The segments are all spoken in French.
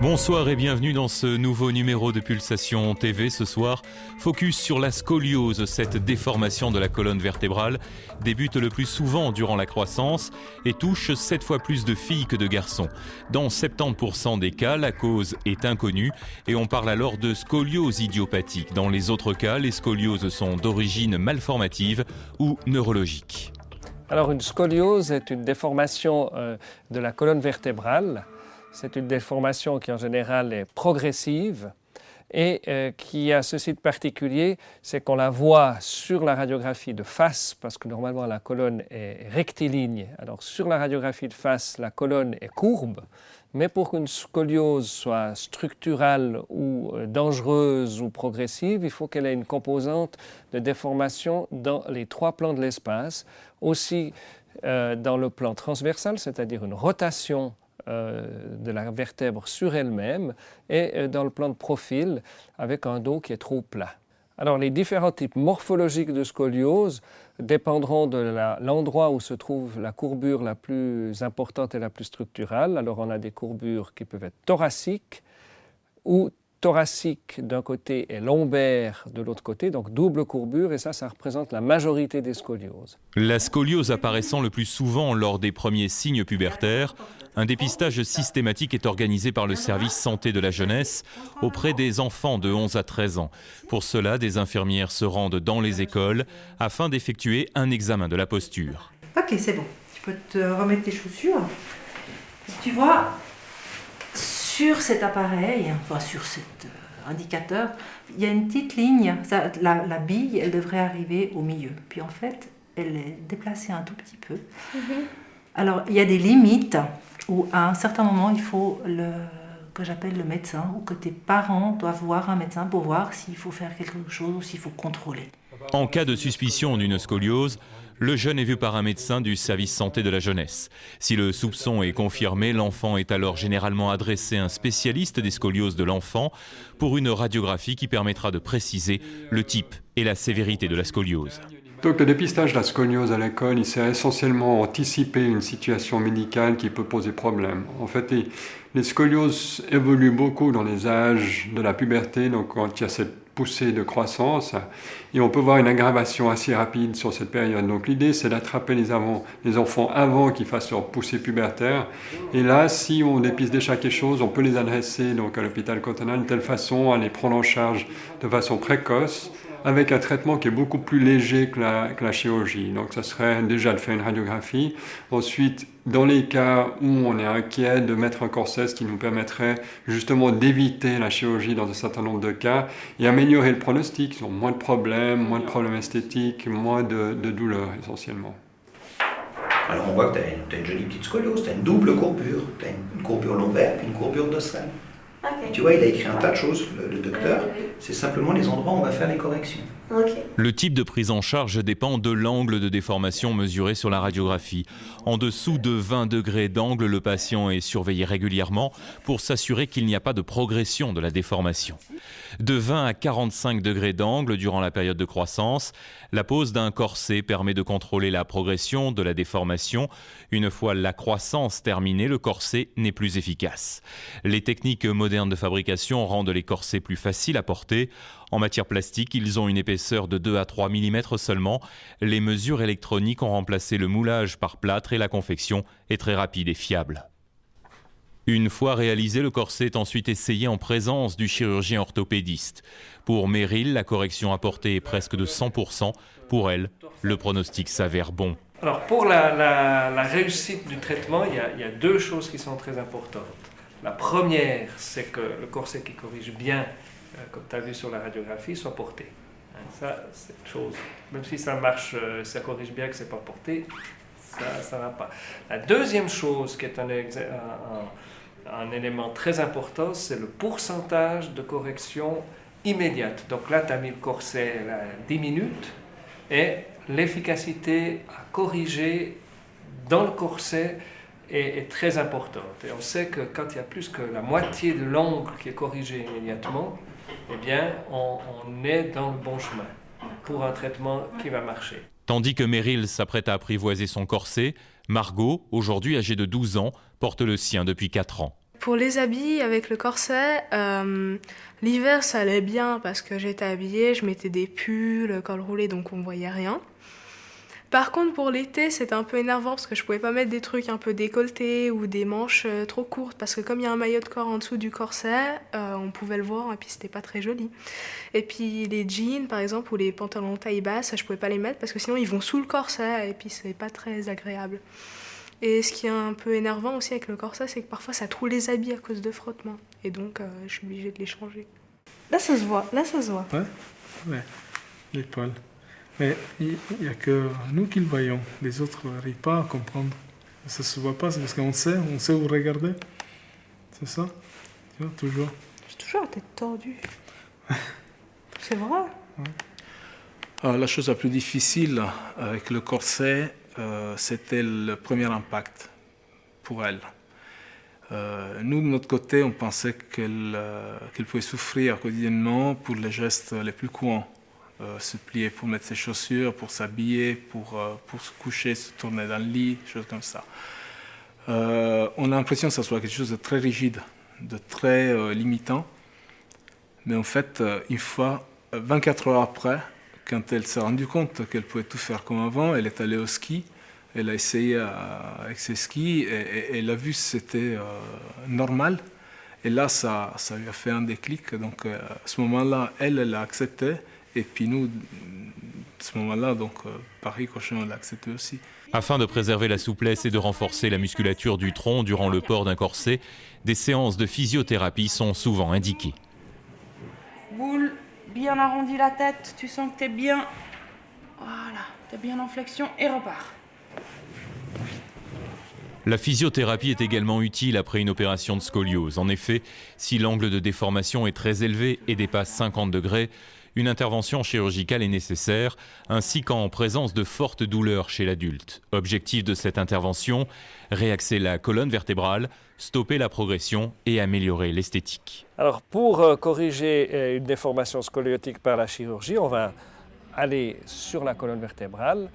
Bonsoir et bienvenue dans ce nouveau numéro de Pulsation TV. Ce soir, focus sur la scoliose. Cette déformation de la colonne vertébrale débute le plus souvent durant la croissance et touche 7 fois plus de filles que de garçons. Dans 70% des cas, la cause est inconnue et on parle alors de scoliose idiopathique. Dans les autres cas, les scolioses sont d'origine malformative ou neurologique. Alors une scoliose est une déformation de la colonne vertébrale. C'est une déformation qui en général est progressive et qui a ceci de particulier, c'est qu'on la voit sur la radiographie de face, parce que normalement la colonne est rectiligne. Alors sur la radiographie de face, la colonne est courbe, mais pour qu'une scoliose soit structurale ou dangereuse ou progressive, il faut qu'elle ait une composante de déformation dans les trois plans de l'espace, aussi dans le plan transversal, c'est-à-dire une rotation de la vertèbre sur elle-même et dans le plan de profil avec un dos qui est trop plat. Alors les différents types morphologiques de scoliose dépendront de l'endroit où se trouve la courbure la plus importante et la plus structurale. Alors on a des courbures qui peuvent être thoraciques ou thoracique d'un côté et lombaire de l'autre côté, donc double courbure, et ça représente la majorité des scolioses. La scoliose apparaissant le plus souvent lors des premiers signes pubertaires, un dépistage systématique est organisé par le service santé de la jeunesse auprès des enfants de 11 à 13 ans. Pour cela, des infirmières se rendent dans les écoles afin d'effectuer un examen de la posture. Ok, c'est bon. Tu peux te remettre tes chaussures. Tu vois, sur cet appareil, enfin sur cet indicateur, il y a une petite ligne. La bille, elle devrait arriver au milieu. Puis en fait, elle est déplacée un tout petit peu. Alors, il y a des limites où à un certain moment, il faut que j'appelle le médecin, ou que tes parents doivent voir un médecin pour voir s'il faut faire quelque chose ou s'il faut contrôler. En cas de suspicion d'une scoliose, le jeune est vu par un médecin du service santé de la jeunesse. Si le soupçon est confirmé, l'enfant est alors généralement adressé à un spécialiste des scolioses de l'enfant pour une radiographie qui permettra de préciser le type et la sévérité de la scoliose. Donc le dépistage de la scoliose à l'école, il sert essentiellement à anticiper une situation médicale qui peut poser problème. En fait, les scolioses évoluent beaucoup dans les âges de la puberté, donc quand il y a cette poussée de croissance, et on peut voir une aggravation assez rapide sur cette période. Donc l'idée, c'est d'attraper les enfants avant qu'ils fassent leur poussée pubertaire. Et là, si on dépiste déjà quelque chose, on peut les adresser donc à l'hôpital cantonal de telle façon à les prendre en charge de façon précoce, avec un traitement qui est beaucoup plus léger que la chirurgie. Donc ça serait déjà de faire une radiographie. Ensuite, dans les cas où on est inquiet, de mettre un corset, ce qui nous permettrait justement d'éviter la chirurgie dans un certain nombre de cas et améliorer le pronostic. Donc moins de problèmes esthétiques, moins de douleurs essentiellement. Alors on voit que tu as une jolie petite scoliose, tu as une double courbure, tu as une courbure lombaire et une courbure dorsale. Okay. Tu vois, il a écrit un tas de choses, le docteur. C'est simplement les endroits où on va faire les corrections. Okay. Le type de prise en charge dépend de l'angle de déformation mesuré sur la radiographie. En dessous de 20 degrés d'angle, le patient est surveillé régulièrement pour s'assurer qu'il n'y a pas de progression de la déformation. De 20 à 45 degrés d'angle durant la période de croissance, la pose d'un corset permet de contrôler la progression de la déformation. Une fois la croissance terminée, le corset n'est plus efficace. Les techniques modernes de fabrication rendent les corsets plus faciles à porter. En matière plastique, ils ont une épaisseur de 2 à 3 mm seulement. Les mesures électroniques ont remplacé le moulage par plâtre et la confection est très rapide et fiable. Une fois réalisé, le corset est ensuite essayé en présence du chirurgien orthopédiste. Pour Meryl, la correction apportée est presque de 100%. Pour elle, le pronostic s'avère bon. Alors pour la réussite du traitement, il y a deux choses qui sont très importantes. La première, c'est que le corset qui corrige bien, comme tu as vu sur la radiographie, soit porté. Ça, c'est une chose. Même si ça marche, ça corrige bien que ce n'est pas porté, ça ne va pas. La deuxième chose qui est un élément très important, c'est le pourcentage de correction immédiate. Donc là, tu as mis le corset à 10 minutes et l'efficacité à corriger dans le corset est très importante. Et on sait que quand il y a plus que la moitié de l'angle qui est corrigé immédiatement, eh bien, on est dans le bon chemin pour un traitement qui va marcher. Tandis que Meryl s'apprête à apprivoiser son corset, Margot, aujourd'hui âgée de 12 ans, porte le sien depuis 4 ans. Pour les habits avec le corset, l'hiver ça allait bien parce que j'étais habillée, je mettais des pulls, le col roulé donc on voyait rien. Par contre pour l'été c'était un peu énervant parce que je pouvais pas mettre des trucs un peu décolletés ou des manches trop courtes parce que comme il y a un maillot de corps en dessous du corset, on pouvait le voir et puis c'était pas très joli. Et puis les jeans par exemple ou les pantalons taille basse, je pouvais pas les mettre parce que sinon ils vont sous le corset et puis c'est pas très agréable. Et ce qui est un peu énervant aussi avec le corset, c'est que parfois ça trouve les habits à cause de frottement. Et donc je suis obligée de les changer. Là ça se voit, là ça se voit. Ouais, les poils. Mais il n'y a que nous qui le voyons. Les autres n'arrivent pas à comprendre. Ça ne se voit pas, c'est parce qu'on sait où regarder. C'est ça? Tu vois, toujours. J'ai toujours la tête tordue. C'est vrai. Ouais. La chose la plus difficile avec le corset, c'était le premier impact pour elle. Nous, de notre côté, on pensait qu'elle pouvait souffrir quotidiennement pour les gestes les plus courants. Se plier pour mettre ses chaussures, pour s'habiller, pour se coucher, se tourner dans le lit, choses comme ça. On a l'impression que ça soit quelque chose de très rigide, de très limitant. Mais en fait, une fois, 24 heures après, quand elle s'est rendue compte qu'elle pouvait tout faire comme avant, elle est allée au ski, elle a essayé avec ses skis et elle a vu que c'était normal. Et là, ça lui a fait un déclic. Donc, à ce moment-là, elle a accepté. Et puis nous, à ce moment-là, donc, par ricochet, on l'a accepté aussi. Afin de préserver la souplesse et de renforcer la musculature du tronc durant le port d'un corset, des séances de physiothérapie sont souvent indiquées. Boule, bien arrondi la tête, tu sens que t'es bien... Voilà, t'es bien en flexion et repars. La physiothérapie est également utile après une opération de scoliose. En effet, si l'angle de déformation est très élevé et dépasse 50 degrés, une intervention chirurgicale est nécessaire, ainsi qu'en présence de fortes douleurs chez l'adulte. Objectif de cette intervention, réaxer la colonne vertébrale, stopper la progression et améliorer l'esthétique. Alors pour corriger une déformation scoliotique par la chirurgie, on va aller sur la colonne vertébrale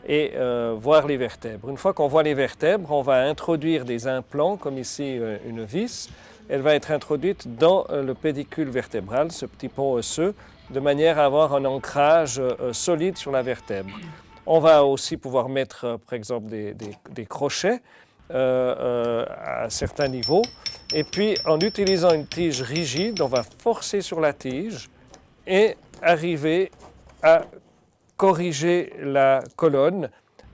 et voir les vertèbres. Une fois qu'on voit les vertèbres, on va introduire des implants, comme ici une vis. Elle va être introduite dans le pédicule vertébral, ce petit pont osseux, de manière à avoir un ancrage solide sur la vertèbre. On va aussi pouvoir mettre, par exemple, des crochets à certains niveaux. Et puis, en utilisant une tige rigide, on va forcer sur la tige et arriver à corriger la colonne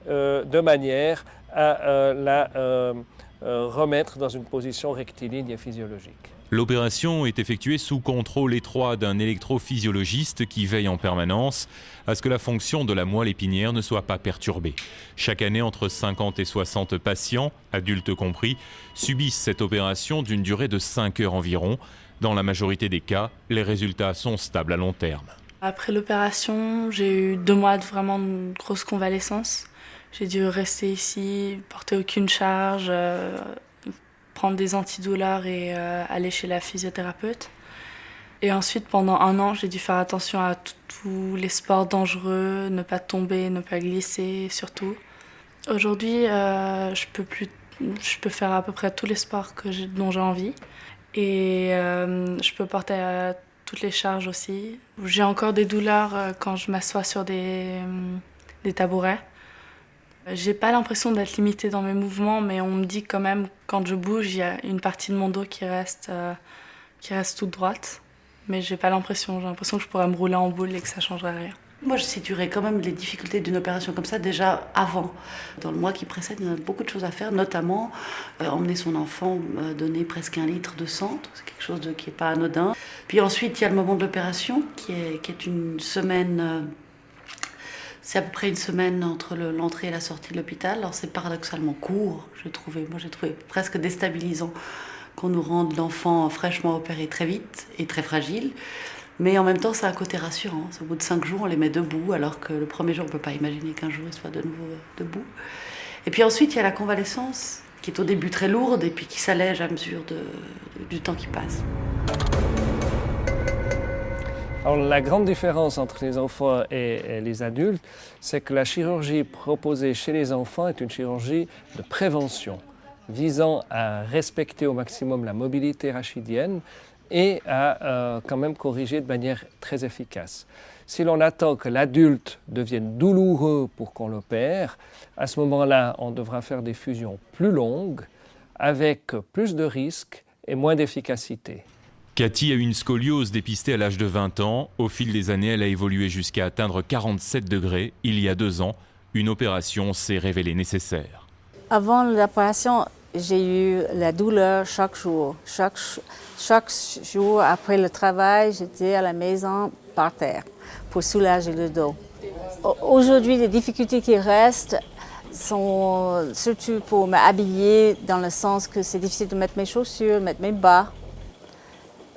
de manière à la remettre dans une position rectiligne et physiologique. L'opération est effectuée sous contrôle étroit d'un électrophysiologiste qui veille en permanence à ce que la fonction de la moelle épinière ne soit pas perturbée. Chaque année, entre 50 et 60 patients, adultes compris, subissent cette opération d'une durée de 5 heures environ. Dans la majorité des cas, les résultats sont stables à long terme. Après l'opération, j'ai eu 2 mois de vraiment de grosse convalescence. J'ai dû rester ici, porter aucune charge, prendre des antidouleurs et aller chez la physiothérapeute. Et ensuite, pendant 1 an, j'ai dû faire attention à tous les sports dangereux, ne pas tomber, ne pas glisser surtout. Aujourd'hui, je peux faire à peu près tous les sports dont j'ai envie. Et je peux porter toutes les charges aussi. J'ai encore des douleurs quand je m'assois sur des tabourets. J'ai pas l'impression d'être limitée dans mes mouvements, mais on me dit quand même, quand je bouge, il y a une partie de mon dos qui reste toute droite. Mais j'ai l'impression que je pourrais me rouler en boule et que ça changerait rien. Moi, je situerais quand même les difficultés d'une opération comme ça déjà avant. Dans le mois qui précède, il y a beaucoup de choses à faire, notamment emmener son enfant donner presque 1 litre de sang. C'est quelque chose qui n'est pas anodin. Puis ensuite, il y a le moment de l'opération qui est une semaine... c'est à peu près 1 semaine entre l'entrée et la sortie de l'hôpital. Alors c'est paradoxalement court, j'ai trouvé presque déstabilisant qu'on nous rende l'enfant fraîchement opéré très vite et très fragile. Mais en même temps, c'est un côté rassurant. Au bout de 5 jours, on les met debout, alors que le premier jour, on ne peut pas imaginer qu'un jour, ils soient de nouveau debout. Et puis ensuite, il y a la convalescence, qui est au début très lourde, et puis qui s'allège à mesure du temps qui passe. Alors, la grande différence entre les enfants et les adultes, c'est que la chirurgie proposée chez les enfants est une chirurgie de prévention. visant à respecter au maximum la mobilité rachidienne et à quand même corriger de manière très efficace. Si l'on attend que l'adulte devienne douloureux pour qu'on l'opère, à ce moment-là, on devra faire des fusions plus longues, avec plus de risques et moins d'efficacité. Cathy a eu une scoliose dépistée à l'âge de 20 ans. Au fil des années, elle a évolué jusqu'à atteindre 47 degrés. Il y a 2 ans, une opération s'est révélée nécessaire. Avant l'opération, j'ai eu la douleur chaque jour. Chaque jour après le travail, j'étais à la maison par terre pour soulager le dos. Aujourd'hui, les difficultés qui restent sont surtout pour m'habiller, dans le sens que c'est difficile de mettre mes chaussures, mettre mes bas,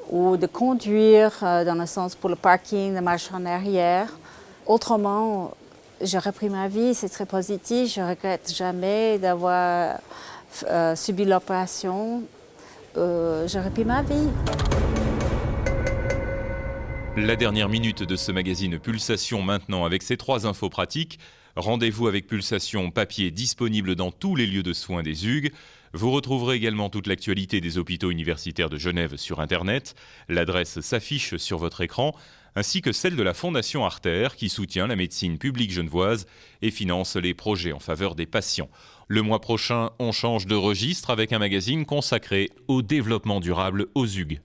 ou de conduire, dans le sens pour le parking, de marcher en arrière. Autrement, j'ai repris ma vie, c'est très positif, je ne regrette jamais d'avoir subi l'opération. J'ai repris ma vie. La dernière minute de ce magazine Pulsation maintenant avec ces 3 infos pratiques. Rendez-vous avec Pulsation papier disponible dans tous les lieux de soins des Hugues. Vous retrouverez également toute l'actualité des hôpitaux universitaires de Genève sur Internet. L'adresse s'affiche sur votre écran, ainsi que celle de la Fondation Arter qui soutient la médecine publique genevoise et finance les projets en faveur des patients. Le mois prochain, on change de registre avec un magazine consacré au développement durable aux Hugues.